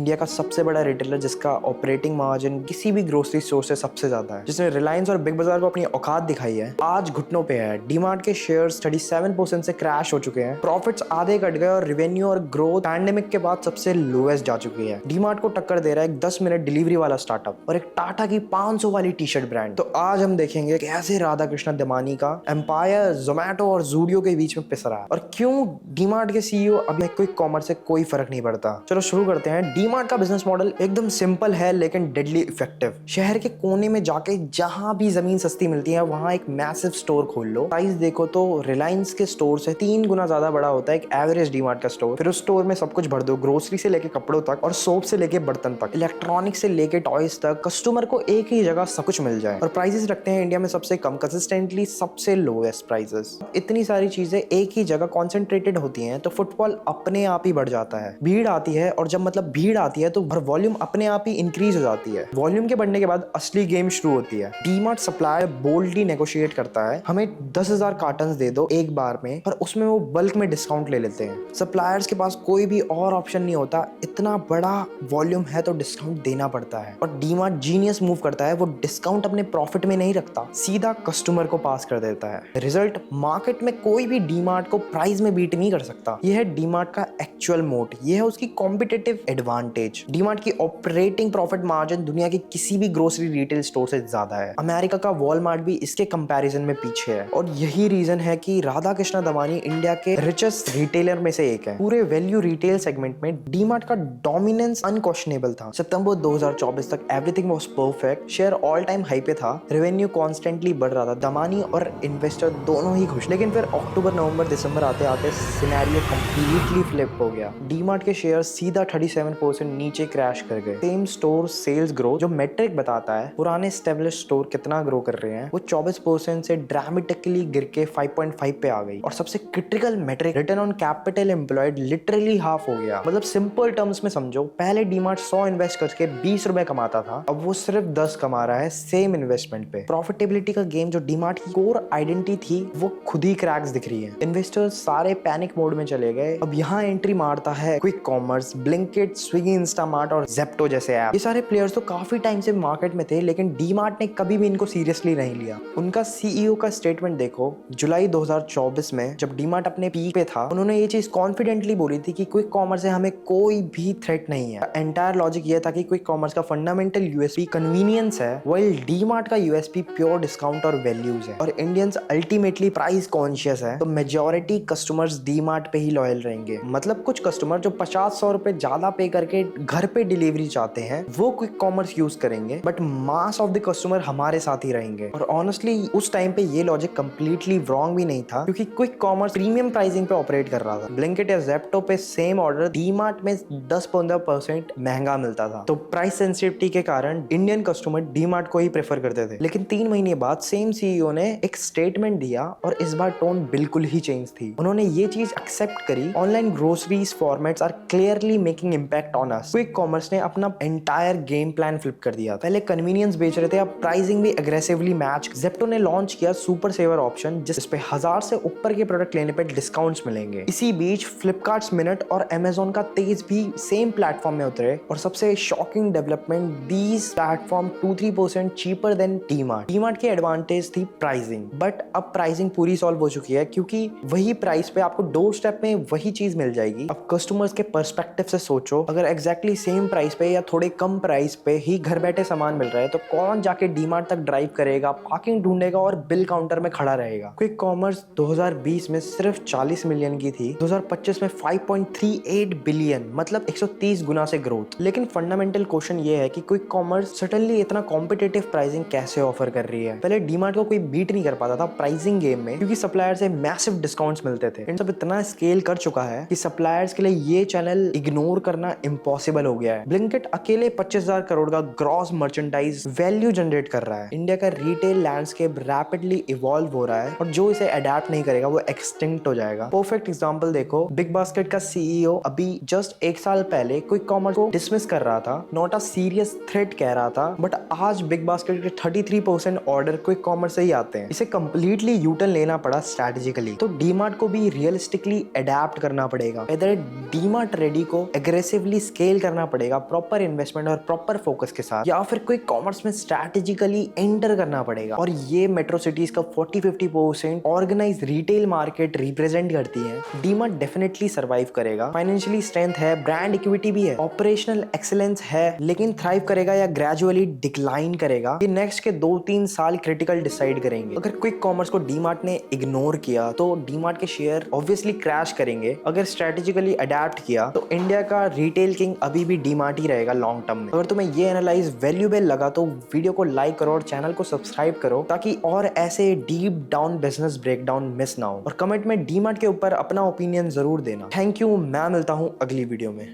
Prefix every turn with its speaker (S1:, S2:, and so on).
S1: India का सबसे बड़ा रिटेलर जिसका ऑपरेटिंग मार्जिन किसी भी ग्रोसरी स्टोर से सबसे ज्यादा है, जिसने रिलायंस और बिग बाजार को अपनी औकात दिखाई है, आज घुटनों पे है। डीमार्ट के शेयर्स 37% से क्रैश हो चुके हैं, प्रॉफिट्स आधे कट गए और रेवेन्यू और ग्रोथ पैंडेमिक के बाद सबसे लोएस्ट जा चुकी है। डीमार्ट को टक्कर दे रहा है एक 10 मिनट डिलीवरी वाला स्टार्टअप और एक टाटा की 500 वाली टी शर्ट ब्रांड। तो आज हम देखेंगे कैसे राधा कृष्णा दमानी का एम्पायर जोमैटो और जूडियो के बीच में पिस रहा है और क्यों डीमार्ट के सीईओ अभी क्विक कॉमर्स से कोई फर्क नहीं पड़ता। चलो शुरू करते हैं। डीमार्ट का बिजनेस मॉडल एकदम सिंपल है लेकिन डेडली इफेक्टिव। शहर के कोने में जाके जहां भी जमीन सस्ती मिलती है वहां एक मैसिव स्टोर खोल लो। साइज देखो तो रिलायंस के स्टोर से 3 गुना ज्यादा बड़ा होता है एक एवरेज डीमार्ट का स्टोर। फिर उस स्टोर में सब कुछ भर दो, ग्रोसरी से लेके कपड़ों तक और सोप से लेके बर्तन तक, इलेक्ट्रॉनिक से लेके टॉयज तक। कस्टमर को एक ही जगह सब कुछ मिल जाए और प्राइसेस रखते हैं इंडिया में सबसे कम, कंसिस्टेंटली सबसे लोएस्ट प्राइसेस। इतनी सारी चीजें एक ही जगह कॉन्सेंट्रेटेड होती हैं तो फुटफॉल अपने आप ही बढ़ जाता है। भीड़ आती है और जब भीड़ आती है तो वॉल्यूम अपने आप ही इंक्रीज हो जाती है। वॉल्यूम के बढ़ने के बाद असली गेम शुरू होती है। डीमार्ट सप्लायर बोल्डली नेगोशिएट करता है, हमें 10,000 कार्टन दे दो एक बार में, पर उसमें वो बल्क में डिस्काउंट ले लेते हैं। सप्लायर्स के पास कोई भी और ऑप्शन नहीं होता, इतना बड़ा वॉल्यूम है तो डिस्काउंट देना पड़ता है। और डीमार्ट जीनियस मूव करता है, वो डिस्काउंट अपने प्रॉफिट में नहीं रखता, सीधा कस्टमर को पास कर देता है। रिजल्ट, मार्केट में कोई भी डीमार्ट को प्राइस में बीट नहीं कर सकता। यह है डीमार्ट का एक्चुअल मोट, यह है उसकी कॉम्पिटिटिव एडवांटेज। डीमार्ट की ऑपरेटिंग प्रॉफिट मार्जिन दुनिया की किसी भी ग्रोसरी रिटेल स्टोर से ज्यादा है। अमेरिका का वॉलमार्ट भी इसके कंपैरिजन में पीछे है और यही रीजन है कि राधा कृष्णा दमानी इंडिया के रिचेस्ट रिटेलर में से एक है। पूरे वैल्यू रिटेल सेगमेंट में डीमार्ट का डोमिनेंस अनक्वेश्चनेबल था। सितंबर 2024 तक everything was perfect, share all time high पे था, रेवेन्यू कॉन्स्टेंटली बढ़ रहा था, दमानी और इन्वेस्टर दोनों ही खुश। लेकिन फिर अक्टूबर, नवंबर, दिसंबर आते आते सिनेरियो कंप्लीटली फ्लिप हो गया। डीमार्ट के शेयर सीधा 37% नीचे क्रैश कर गए। सेम स्टोर सेल्स ग्रोथ, जो मेट्रिक बताता है पुराने एस्टेब्लिश स्टोर कितना ग्रो कर रहे हैं, वो 24% से ड्रामेटिकली गिर के 5.5 पे आ गई। और सबसे critical metric return on capital employed literally half हो गया। सिंपल टर्म्स में समझो, पहले डीमार्ट 100 इन्वेस्ट करके 20 रुपए कमाता था, अब वो सिर्फ 10 कमा रहा है सेम इन्वेस्टमेंट पे। प्रॉफिटेबिलिटी का गेम जो डीमार्ट की कोर आइडेंटिटी थी वो खुद ही क्रैक्स दिख रही है। इन्वेस्टर्स सारे पैनिक मोड में चले गए। अब यहाँ एंट्री मारता है quick commerce, Blinkit, Swiggy, Instamart और ज़ेप्टो जैसे ऐप। ये सारे प्लेयर्स तो काफी टाइम से मार्केट में थे लेकिन डीमार्ट ने कभी भी इनको सीरियसली नहीं लिया। उनका सीईओ का स्टेटमेंट देखो, जुलाई 2024 में जब डीमार्ट अपने पीक पे था, उन्होंने ये चीज कॉन्फिडेंटली बोली थी कि क्विक कॉमर्स से हमें कोई भी थ्रेट नहीं है। एंटायर लॉजिक ये था कि क्विक कॉमर्स का फंडामेंटल यूएसपी कन्वीनियंस है, व्हाइल डीमार्ट का यूएसपी प्योर डिस्काउंट और वैल्यूज है। और इंडियंस अल्टीमेटली प्राइस कॉन्शियस है, तो मेजॉरिटी कस्टमर्स डीमार्ट पे ही लॉयल रहेंगे। कुछ कस्टमर जो 50-100 रुपए ज्यादा पे करके घर पे डिलीवरी चाहते हैं वो क्विक कॉमर्स यूज करेंगे, but mass of the customer हमारे साथ ही रहेंगे। और ऑनेस्टली उस टाइम पे ये लॉजिक कंप्लीटली रॉन्ग भी नहीं था, क्योंकि क्विक कॉमर्स प्रीमियम प्राइसिंग पे ऑपरेट कर रहा था। ब्लिंकिट या ज़ेप्टो पे सेम ऑर्डर डीमार्ट में 10-15% महंगा मिलता था, तो प्राइस सेंसिटिविटी के कारण इंडियन कस्टमर डीमार्ट को ही प्रेफर करते थे। लेकिन 3 महीने बाद सेम सीईओ ने एक स्टेटमेंट दिया और इस बार टोन बिल्कुल ही चेंज थी। उन्होंने ये चीज एक्सेप्ट करी, online groceries formats are clearly making impact on us. Quick commerce ने अपना एंटायर गेम प्लान फ्लिप कर दिया। पहले कन्वीनियंस बेच रहे थे, अब प्राइसिंग भी एग्रेसिवली मैच। ज़ेप्टो ने लॉन्च किया सुपर सेवर ऑप्शन, जिस पे 1000 से ऊपर के प्रोडक्ट लेने पे डिस्काउंट्स मिलेंगे। इसी बीच फ्लिपकार्ट मिनट और अमेजोन का तेज भी सेम प्लेटफॉर्म में उतरे और सबसे shocking development, these platform 2-3% cheaper than DMart. DMart की एडवांटेज थी प्राइसिंग, बट अब प्राइसिंग पूरी सॉल्व हो चुकी है, क्योंकि वही प्राइस पे आपको डोर स्टेप में वही चीज मिल जाएगी। अब कस्टमर्स के पर्सपेक्टिव से सोचो, अगर एग्जैक्टली सेम प्राइस पे या थोड़े कम प्राइस पे ही घर बैठे सामान मिल रहा है तो कौन जाके डीमार्ट तक ड्राइव करेगा, पार्किंग ढूंढेगा और बिल काउंटर में खड़ा रहेगा। क्विक कॉमर्स 2020 में सिर्फ 40 मिलियन की थी, 2025 में 5.38 बिलियन, 130 गुना से ग्रोथ। लेकिन फंडामेंटल क्वेश्चन ये है कि क्विक कॉमर्स सडनली इतना कॉम्पिटिटिव प्राइसिंग कैसे ऑफर कर रही है। पहले डीमार्ट को कोई बीट नहीं कर पाता था प्राइसिंग गेम में, क्योंकि सप्लायर से मैसिव डिस्काउंट्स मिलते थे। इन सब इतना स्केल कर चुका है कि सप्लायर्स के लिए ये चैनल इग्नोर करना इम्पॉसिबल हो गया है। ब्लिंकिट अकेले 25,000 करोड़ का ग्रॉस मर्चेंडाइज वैल्यू जनरेट कर रहा है। इंडिया का रिटेल लैंडस्केप रैपिडली इवॉल्व हो रहा है और जो इसे अडेप्ट नहीं करेगा वो एक्सटिंक्ट हो जाएगा। परफेक्ट एग्जांपल देखो, बिग बास्केट का सीईओ अभी जस्ट 1 साल पहले क्विक कॉमर्स को डिसमिस कर रहा था, नॉट अ सीरियस थ्रेट कह रहा था, बट आज बिग बास्केट के 33% ऑर्डर क्विक कॉमर्स से ही आते हैं। इसे कंप्लीटली यूटर्न लेना पड़ा स्ट्रेटेजिकली। तो डीमार्ट को भी रियलिस्टिकली अडेप्ट करना पड़ेगा। इधर डीमार्ट रेडी को एग्रेसिवली स्केल करना पड़ेगा प्रॉपर इन्वेस्टमेंट और प्रॉपर फोकस के साथ, या फिर क्विक कॉमर्स में स्ट्रैटेजिकली एंटर करना पड़ेगा। और ये मेट्रो सिटीज का 40-50% ऑर्गेनाइज रिटेल मार्केट रिप्रेजेंट करती है। डीमार्ट डेफिनेटली सर्वाइव करेगा। फाइनेंशियली स्ट्रेंथ है, ब्रांड इक्विटी भी है, ऑपरेशनल एक्सीलेंस है, लेकिन थ्राइव करेगा या ग्रेजुअली डिक्लाइन करेगा, ये नेक्स्ट के 2-3 साल क्रिटिकल डिसाइड करेंगे। अगर क्विक कॉमर्स को डीमार्ट ने इग्नोर किया तो डीमार्ट के शेयर ऑब्वियसली क्रैश करेंगे। अगर स्ट्रेटेजिकली अडेप्ट किया तो इंडिया का रिटेल किंग अभी भी डीमार्ट ही रहेगा लॉन्ग टर्म में। अगर तुम्हें ये एनालाइज वैल्यूएबल लगा तो वीडियो को लाइक करो और चैनल को सब्सक्राइब करो ताकि और ऐसे deep down business breakdown miss ना हो। और कमेंट में डीमार्ट के ऊपर अपना ओपिनियन जरूर देना। थैंक यू, मैं मिलता हूँ अगली वीडियो में।